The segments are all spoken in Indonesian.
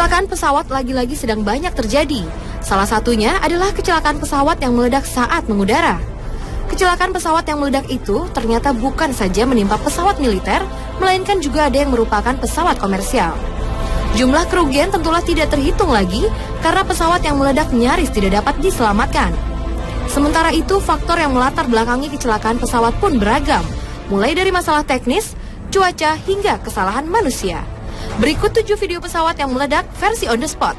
Kecelakaan pesawat lagi-lagi sedang banyak terjadi. Salah satunya adalah kecelakaan pesawat yang meledak saat mengudara. Kecelakaan pesawat yang meledak itu ternyata bukan saja menimpa pesawat militer, melainkan juga ada yang merupakan pesawat komersial. Jumlah kerugian tentulah tidak terhitung lagi karena pesawat yang meledak nyaris tidak dapat diselamatkan. Sementara itu, faktor yang melatar belakangi kecelakaan pesawat pun beragam, mulai dari masalah teknis, cuaca, hingga kesalahan manusia. Berikut 7 video pesawat yang meledak versi on the spot.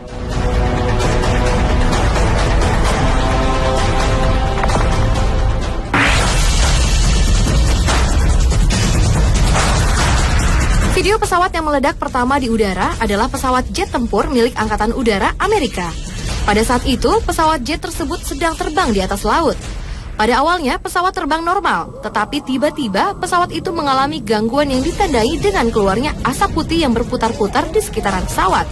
Video pesawat yang meledak pertama di udara adalah pesawat jet tempur milik Angkatan Udara Amerika. Pada saat itu, pesawat jet tersebut sedang terbang di atas laut. Pada awalnya, pesawat terbang normal, tetapi tiba-tiba pesawat itu mengalami gangguan yang ditandai dengan keluarnya asap putih yang berputar-putar di sekitaran pesawat.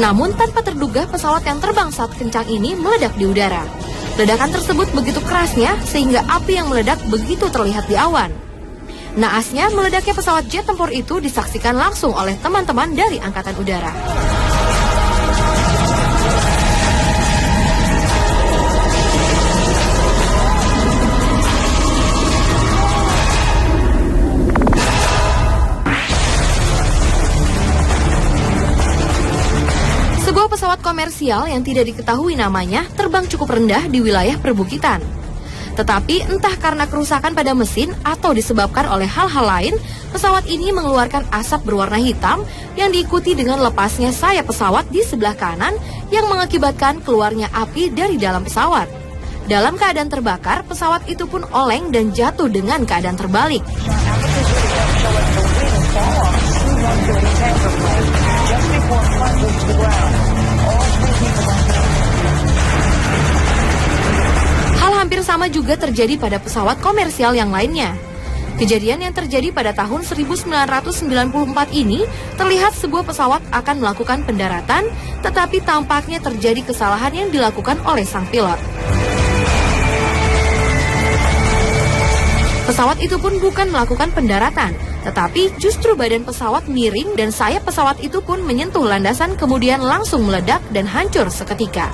Namun, tanpa terduga, pesawat yang terbang saat kencang ini meledak di udara. Ledakan tersebut begitu kerasnya, sehingga api yang meledak begitu terlihat di awan. Naasnya, meledaknya pesawat jet tempur itu disaksikan langsung oleh teman-teman dari Angkatan Udara. Sebuah pesawat komersial yang tidak diketahui namanya terbang cukup rendah di wilayah perbukitan. Tetapi entah karena kerusakan pada mesin atau disebabkan oleh hal-hal lain, pesawat ini mengeluarkan asap berwarna hitam yang diikuti dengan lepasnya sayap pesawat di sebelah kanan yang mengakibatkan keluarnya api dari dalam pesawat. Dalam keadaan terbakar, pesawat itu pun oleng dan jatuh dengan keadaan terbalik. Hal hampir sama juga terjadi pada pesawat komersial yang lainnya. Kejadian yang terjadi pada tahun 1994 ini terlihat sebuah pesawat akan melakukan pendaratan, tetapi tampaknya terjadi kesalahan yang dilakukan oleh sang pilot. Pesawat itu pun bukan melakukan pendaratan, tetapi justru badan pesawat miring dan sayap pesawat itu pun menyentuh landasan kemudian langsung meledak dan hancur seketika.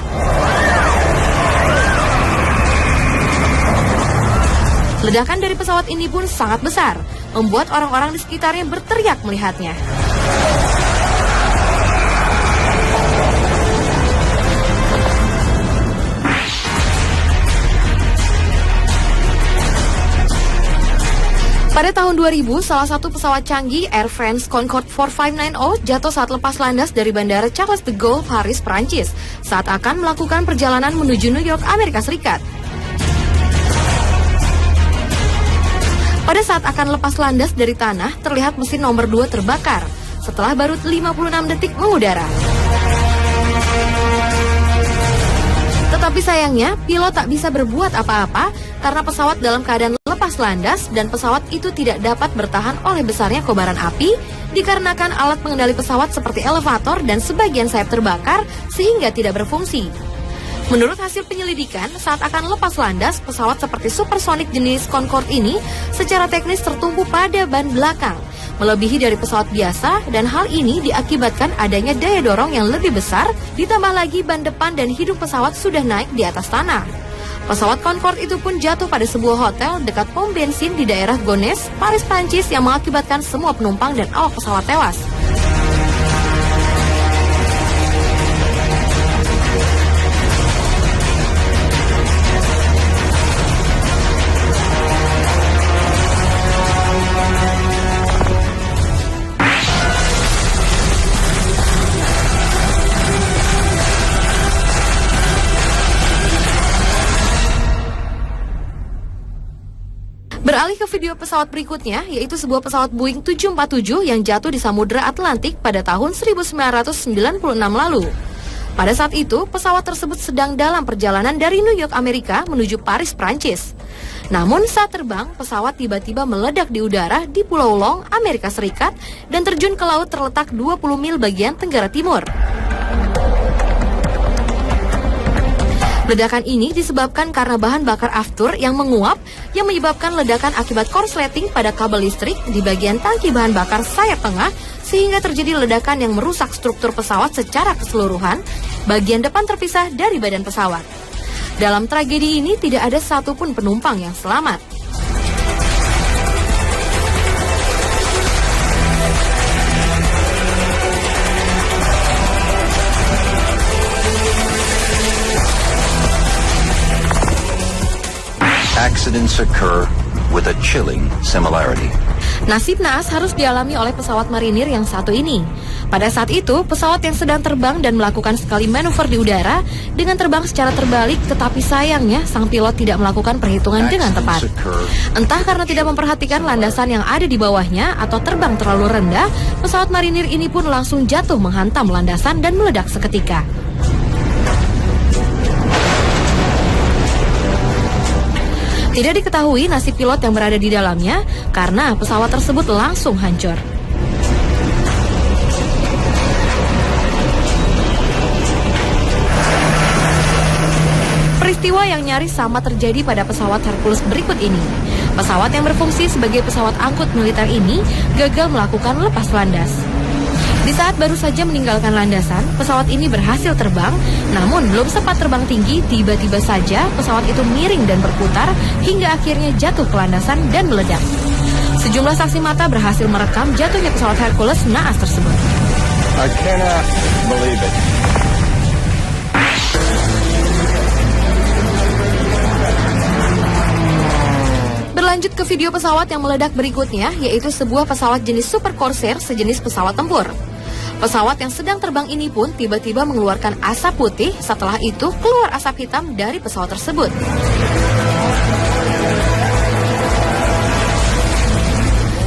Ledakan dari pesawat ini pun sangat besar, membuat orang-orang di sekitarnya berteriak melihatnya. Pada tahun 2000, salah satu pesawat canggih Air France Concorde 4590 jatuh saat lepas landas dari Bandara Charles de Gaulle, Paris, Prancis, saat akan melakukan perjalanan menuju New York, Amerika Serikat. Pada saat akan lepas landas dari tanah, terlihat mesin nomor 2 terbakar, setelah baru 56 detik mengudara. Tetapi sayangnya, pilot tak bisa berbuat apa-apa karena pesawat dalam keadaan lepas landas dan pesawat itu tidak dapat bertahan oleh besarnya kobaran api dikarenakan alat pengendali pesawat seperti elevator dan sebagian sayap terbakar sehingga tidak berfungsi. Menurut hasil penyelidikan, saat akan lepas landas, pesawat seperti supersonik jenis Concorde ini secara teknis tertumpu pada ban belakang, melebihi dari pesawat biasa, dan hal ini diakibatkan adanya daya dorong yang lebih besar, ditambah lagi ban depan dan hidung pesawat sudah naik di atas tanah. Pesawat Concorde itu pun jatuh pada sebuah hotel dekat pom bensin di daerah Gonesse, Paris, Prancis yang mengakibatkan semua penumpang dan awak pesawat tewas. Beralih ke video pesawat berikutnya, yaitu sebuah pesawat Boeing 747 yang jatuh di Samudra Atlantik pada tahun 1996 lalu. Pada saat itu, pesawat tersebut sedang dalam perjalanan dari New York, Amerika menuju Paris, Prancis. Namun saat terbang, pesawat tiba-tiba meledak di udara di Pulau Long, Amerika Serikat, dan terjun ke laut terletak 20 mil bagian tenggara timur. Ledakan ini disebabkan karena bahan bakar aftur yang menguap yang menyebabkan ledakan akibat korsleting pada kabel listrik di bagian tangki bahan bakar sayap tengah sehingga terjadi ledakan yang merusak struktur pesawat secara keseluruhan, bagian depan terpisah dari badan pesawat. Dalam tragedi ini tidak ada satupun penumpang yang selamat. Accidents occur with a chilling similarity. Nasib naas harus dialami oleh pesawat marinir yang satu ini. Pada saat itu, pesawat yang sedang terbang dan melakukan sekali manuver di udara dengan terbang secara terbalik, tetapi sayangnya sang pilot tidak melakukan perhitungan dengan tepat. Entah karena tidak memperhatikan landasan yang ada di bawahnya atau terbang terlalu rendah, pesawat marinir ini pun langsung jatuh menghantam landasan dan meledak seketika. Tidak diketahui nasib pilot yang berada di dalamnya karena pesawat tersebut langsung hancur. Peristiwa yang nyaris sama terjadi pada pesawat Hercules berikut ini. Pesawat yang berfungsi sebagai pesawat angkut militer ini gagal melakukan lepas landas. Di saat baru saja meninggalkan landasan, pesawat ini berhasil terbang, namun belum sempat terbang tinggi, tiba-tiba saja pesawat itu miring dan berputar hingga akhirnya jatuh ke landasan dan meledak. Sejumlah saksi mata berhasil merekam jatuhnya pesawat Hercules naas tersebut. I cannot believe it. Berlanjut ke video pesawat yang meledak berikutnya, yaitu sebuah pesawat jenis Super Corsair sejenis pesawat tempur. Pesawat yang sedang terbang ini pun tiba-tiba mengeluarkan asap putih, setelah itu keluar asap hitam dari pesawat tersebut.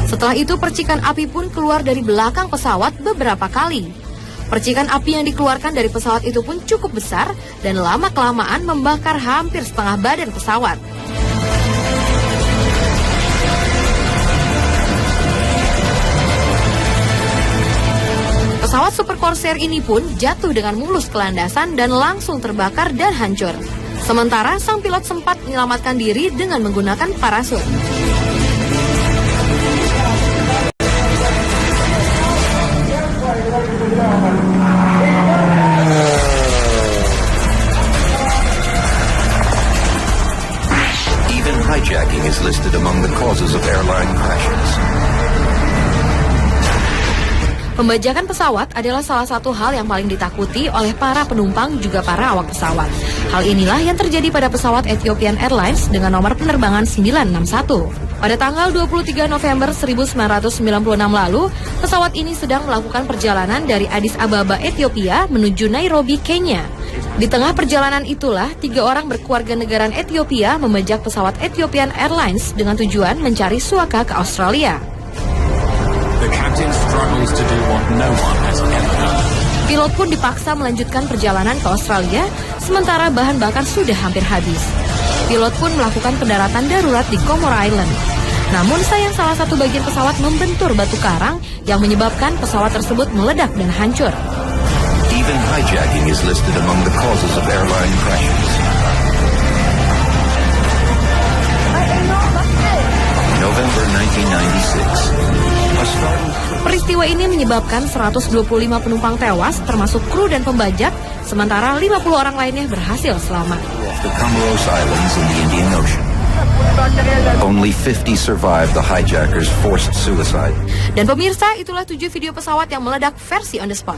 Setelah itu percikan api pun keluar dari belakang pesawat beberapa kali. Percikan api yang dikeluarkan dari pesawat itu pun cukup besar dan lama-kelamaan membakar hampir setengah badan pesawat. Pesawat Super Corsair ini pun jatuh dengan mulus ke landasan dan langsung terbakar dan hancur. Sementara sang pilot sempat menyelamatkan diri dengan menggunakan parasut. Even hijacking is listed among the causes of airline crashes. Pembajakan pesawat adalah salah satu hal yang paling ditakuti oleh para penumpang juga para awak pesawat. Hal inilah yang terjadi pada pesawat Ethiopian Airlines dengan nomor penerbangan 961. Pada tanggal 23 November 1996 lalu, pesawat ini sedang melakukan perjalanan dari Addis Ababa, Ethiopia menuju Nairobi, Kenya. Di tengah perjalanan itulah, 3 orang berkeluarga negaraan Ethiopia membajak pesawat Ethiopian Airlines dengan tujuan mencari suaka ke Australia. The captain struggles to do what no one has ever done. Pilot pun dipaksa melanjutkan perjalanan ke Australia, sementara bahan bakar sudah hampir habis. Pilot pun melakukan pendaratan darurat di Comoro Island. Namun sayang salah satu bagian pesawat membentur batu karang yang menyebabkan pesawat tersebut meledak dan hancur. Even hijacking is listed among the causes of airline crashes. November 1996. Peristiwa ini menyebabkan 125 penumpang tewas, termasuk kru dan pembajak, sementara 50 orang lainnya berhasil selamat. The Comoros Islands in the Indian Ocean. Only 50 survived the hijackers' forced suicide. Dan pemirsa, itulah 7 video pesawat yang meledak versi on the spot.